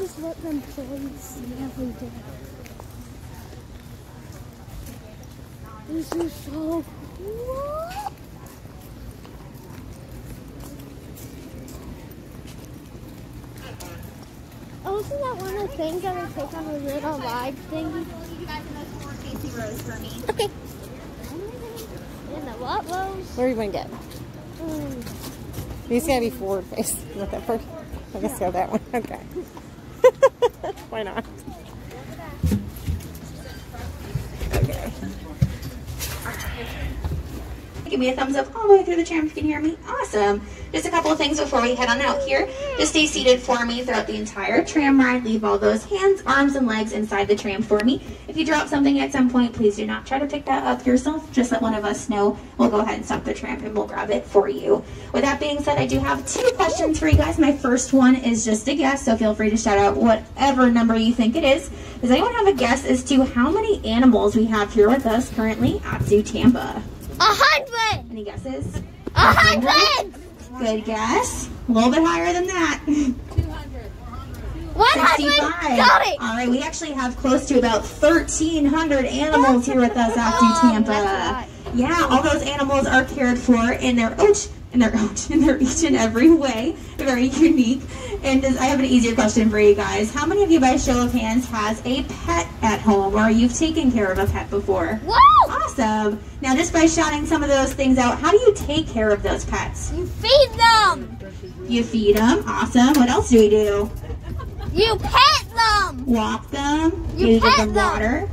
This is what the employees see every day. This is so cool. Oh, isn't that one of the things that we take on a little ride thingy? You guys in those 4 Casey rows for me. Okay. In the what rows? Where are you going to get? These gotta be forward face. With that first. I guess go that one. Okay. Why not? Okay. Give me a thumbs up all the way through the tram if you can hear me. Awesome. Just a couple of things before we head on out here. Just stay seated for me throughout the entire tram ride. Leave all those hands, arms, and legs inside the tram for me. If you drop something at some point, please do not try to pick that up yourself. Just let one of us know. We'll go ahead and stop the tram and we'll grab it for you. With that being said, I do have 2 questions for you guys. My first one is just a guess, so feel free to shout out whatever number you think it is. Does anyone have a guess as to how many animals we have here with us currently at ZooTampa? 100! Any guesses? 100! Good guess. A little bit higher than that. 100! Got it! All right, we actually have close to about 1,300 animals here with us at ZooTampa. Yeah, all those animals are cared for in their each and every way. Very unique. And I have an easier question for you guys. How many of you, by show of hands, has a pet at home, or you've taken care of a pet before? Whoa! Awesome. Now, just by shouting some of those things out, how do you take care of those pets? You feed them! You feed them. Awesome. What else do we do? You pet them! Walk them. You give pet them them. water.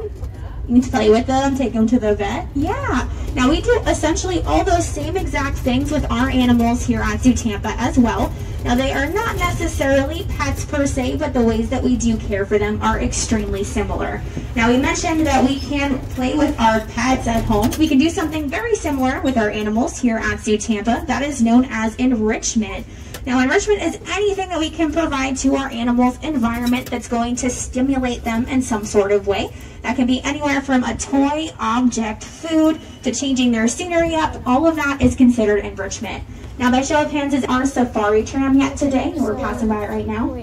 You can play with them, take them to the vet. Yeah. Now we do essentially all those same exact things with our animals here at ZooTampa as well. Now they are not necessarily pets per se, but the ways that we do care for them are extremely similar. Now we mentioned that we can play with our pets at home. We can do something very similar with our animals here at ZooTampa. That is known as enrichment. Now, enrichment is anything that we can provide to our animals' environment that's going to stimulate them in some sort of way. That can be anywhere from a toy, object, food, to changing their scenery up. All of that is considered enrichment. Now, by show of hands, is our safari tram yet today? We're passing by it right now.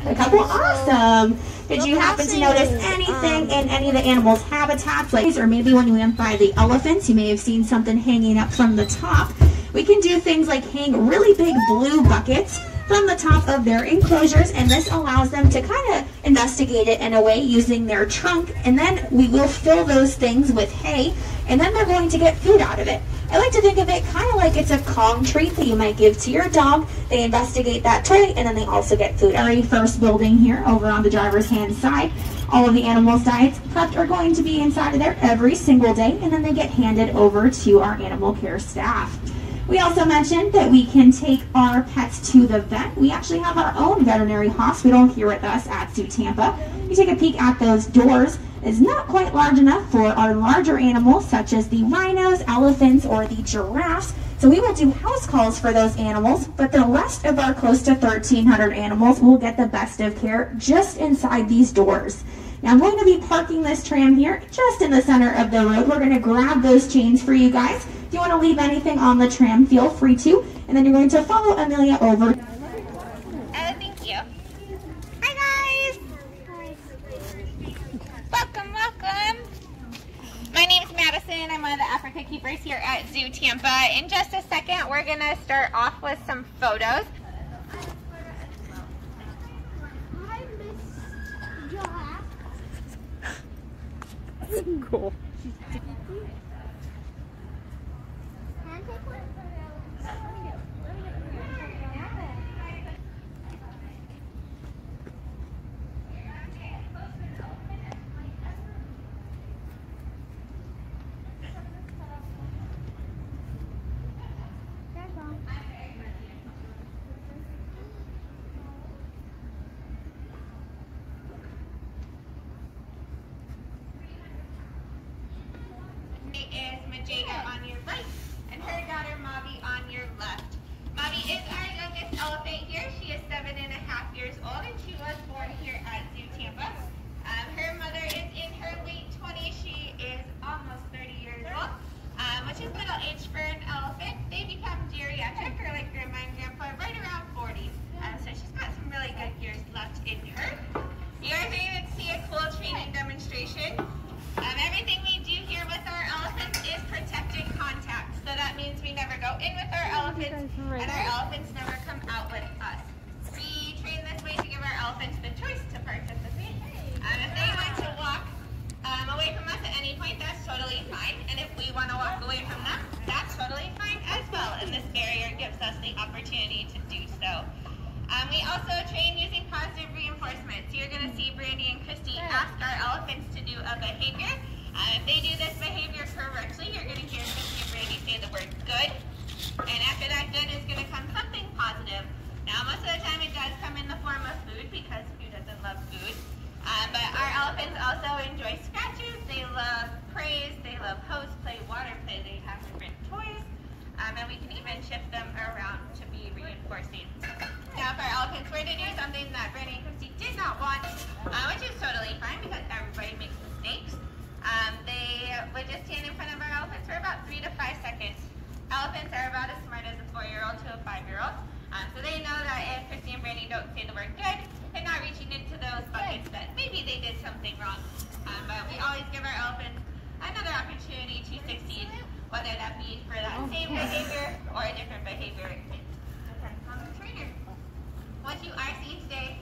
A couple? Awesome. Did you happen to notice anything in any of the animals' habitats? Like, or maybe when you went by the elephants, you may have seen something hanging up from the top. We can do things like hang really big blue buckets from the top of their enclosures, and this allows them to kind of investigate it in a way using their trunk, and then we will fill those things with hay, and then they're going to get food out of it. I like to think of it kind of like it's a Kong treat that you might give to your dog. They investigate that toy, and then they also get food. Already first building here over on the driver's hand side. All of the animals' diets prepped are going to be inside of there every single day, and then they get handed over to our animal care staff. We also mentioned that we can take our pets to the vet. We actually have our own veterinary hospital here with us at ZooTampa. You take a peek at those doors. It's not quite large enough for our larger animals, such as the rhinos, elephants, or the giraffes. So we will do house calls for those animals, but the rest of our close to 1,300 animals will get the best of care just inside these doors. Now I'm going to be parking this tram here just in the center of the road. We're going to grab those chains for you guys. If you want to leave anything on the tram, feel free to. And then you're going to follow Amelia over. Thank you. Hi guys. Welcome, welcome. My name's Madison. I'm one of the Africa keepers here at ZooTampa. In just a second, we're going to start off with some photos. Cool. Is Majega on your right and her daughter Mavi on your left. Mavi is our youngest elephant here. She is 7.5 years old and she was born here at ZooTampa. Her mother is in her late 20s. She is almost 30 years old, which is middle age for an elephant. They become geriatric, or like grandma and grandpa, right around 40. So she's got some really good years left in her. walk away from them, that's totally fine as well. And this barrier gives us the opportunity to do so. We also train using positive reinforcement. So you're going to see Brandy and Christy ask our elephants to do a behavior. If they do this behavior correctly, you're going to hear Christy and Brandy say the word good. And after that good is going to come something positive. Now, most of the time it does come in the form of food because who doesn't love food? But our elephants also enjoy scratches. They love praise. They love host play, water play. They have different toys. And we can even shift them around to be reinforcing. Now, if our elephants were to do something that Brandy and Christy did not want, which is totally fine because everybody makes mistakes, they would just stand in front of our elephants for about 3 to 5 seconds. Elephants are about as smart as a 4-year-old to a 5-year-old. So they know that if Christy and Brandy don't say the word good, they're not reaching into those buckets that maybe they did something wrong. But we always give our elephants another opportunity to succeed, whether that be for that same behavior or a different behavior. Trainer. What you are seeing today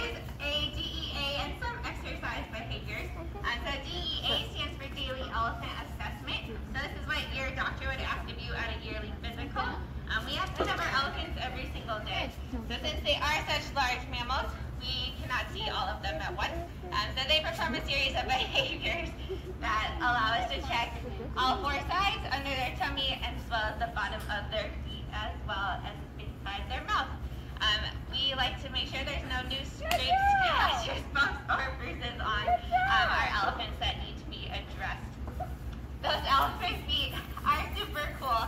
is a DEA and some exercise behaviors. So DEA stands for Daily Elephant Assessment. So this is what your doctor would ask of you at a yearly physical. We ask each of our elephants every single day. So since they are such large mammals, we cannot see all of them at once. So they perform a series of behaviors that allow us to check all 4 sides under their tummy as well as the bottom of their feet as well as inside their mouth. We like to make sure there's no new scrapes, scratches, bumps, or bruises on our elephants that need to be addressed. Those elephant feet are super cool.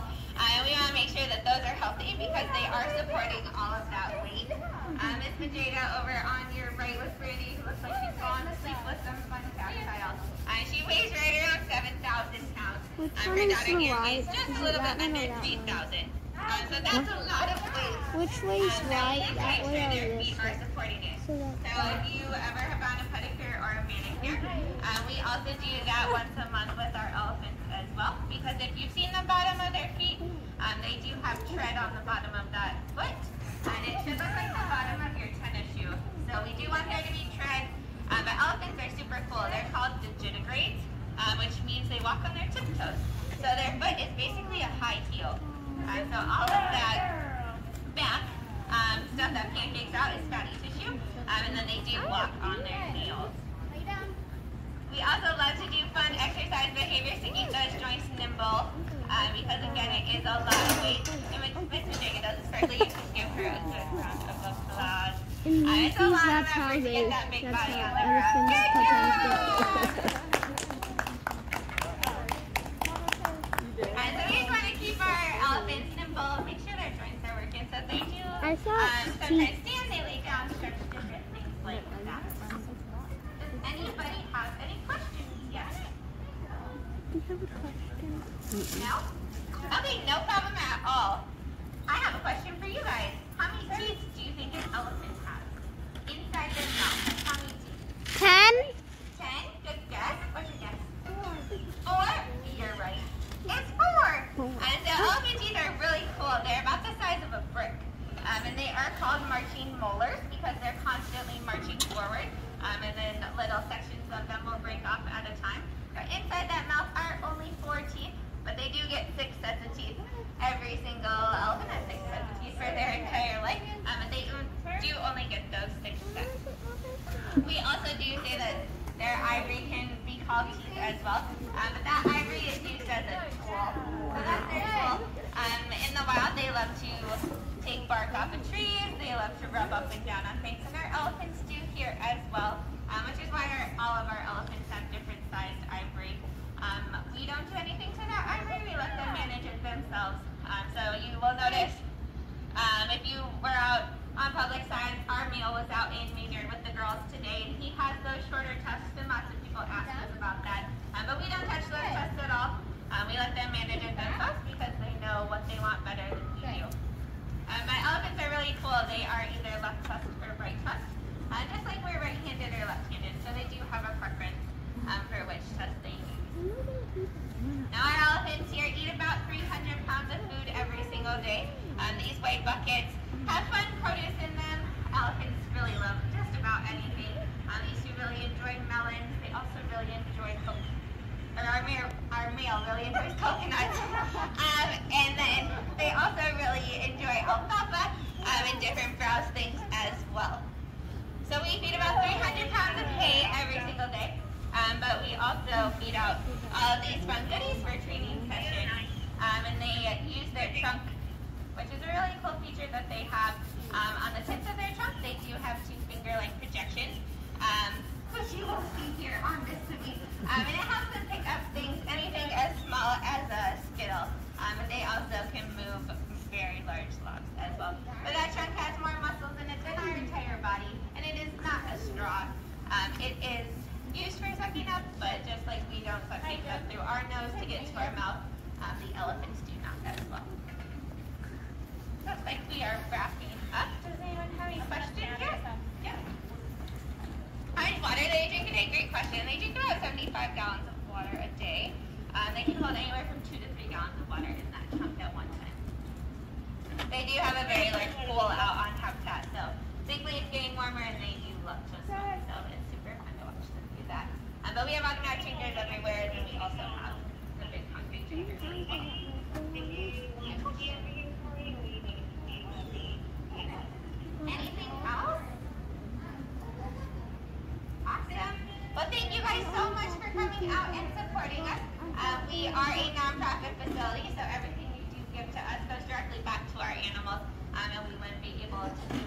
We want to make sure that those are healthy because they are supporting all of that weight. Miss Majeda over on your right with Brandy, who looks like she's fallen asleep with some fun tactile. She weighs right around 7,000 pounds. Her daughter here weighs just a little bit under 3,000. So that's a lot of weight. Which way is right? That way or their this feet way? are supporting it. So if you ever have gotten a pedicure or a manicure, we also do that once a month with our elephants as well. Because if you've seen the bottom of their feet, they do have tread on the bottom of that foot. And it should look like the bottom of your tennis shoe. So we do want there to be tread. But elephants are super cool. They're called digitigrades, which means they walk on their tiptoes. So their foot is basically a high heel. So all of that back stuff that pancakes out is fatty tissue, and then they do walk on their heels. We also love to do fun exercise behaviors to keep those joints nimble, because again, it is a lot of weight. And Miss Majeda does it perfectly. You can give her a good round of applause. It's a lot of effort to get that big body on the ground. Elephants nimble, make sure their joints are working. So they do sometimes stand, they lay down, stretch different things like that. Does anybody have any questions yet? Do you have a question? No? Okay, no problem at all. I have a question for you guys. How many teeth do you think an elephant has? Inside their mouth, how many teeth? 10? 10? Good guess. What's your guess? 4? You're right. It's 4. And so elephant teeth are really cool. They're about the size of a brick. And they are called marching molars because they're constantly marching forward. And then little sections of them will break off at a time. But inside that mouth are only 4 teeth, but they do get 6 sets of teeth. Every single elephant has 6 sets of teeth for their entire life. And they do only get those 6 sets. We also do say that their ivory can be called teeth as well. But that ivory is used as a tool. So that's their tool. In the wild, they love to take bark off of trees. They love to rub up and down on things. And our elephants do here as well, which is why all of our elephants have different sized ivory. We don't do anything to that ivory. We let them manage it themselves. So you will notice if you were out on public side, our male was out in Maynard with the girls today, and he has those shorter tusks, and lots of people ask us about that. But we don't touch those tusks at all. We let them manage it themselves because they know what they want better than we do. My elephants are really cool. They are either left tusked or right tusked, just like we're right-handed or left-handed. So they do have a preference for which tusk they use. Now our elephants here eat about 300 pounds of food every single day. These white buckets have fun produce in them. Elephants really love just about anything. These two really enjoy melons. They also really enjoy coke. Our our male really enjoys coconuts. And then they also really enjoy alfalfa and different browse things as well. So we feed about 300 pounds of hay every single day. But we also feed out all of these fun goodies for training sessions. And they use their trunk, which is a really cool feature that they have on the tips of their trunk. They do have 2 finger-like projections, which you will see here on this movie. And it helps them pick up things, anything as small as a Skittle. And they also can move very large logs as well. But that trunk has more muscles in it than our entire body, and it is not a straw. It is used for sucking up, but just like we don't suck things up through our nose to get to our mouth, the elephants do not as well. Looks like we are wrapping up. Does anyone have any questions yet? Yeah. How much water do they drink a day? Great question. They drink about 75 gallons of water a day. They can hold anywhere from 2 to 3 gallons of water in that trunk at one time. They do have a very large pool out on habitat, so thankfully it's getting warmer and they do love to swim, so it's super fun to watch them do that. But we have automatic drinkers everywhere, and we also have the big concrete drinkers as well. Anything else? Awesome. Well, thank you guys so much for coming out and supporting us. We are a nonprofit facility, so everything you do give to us goes directly back to our animals, and we wouldn't be able to do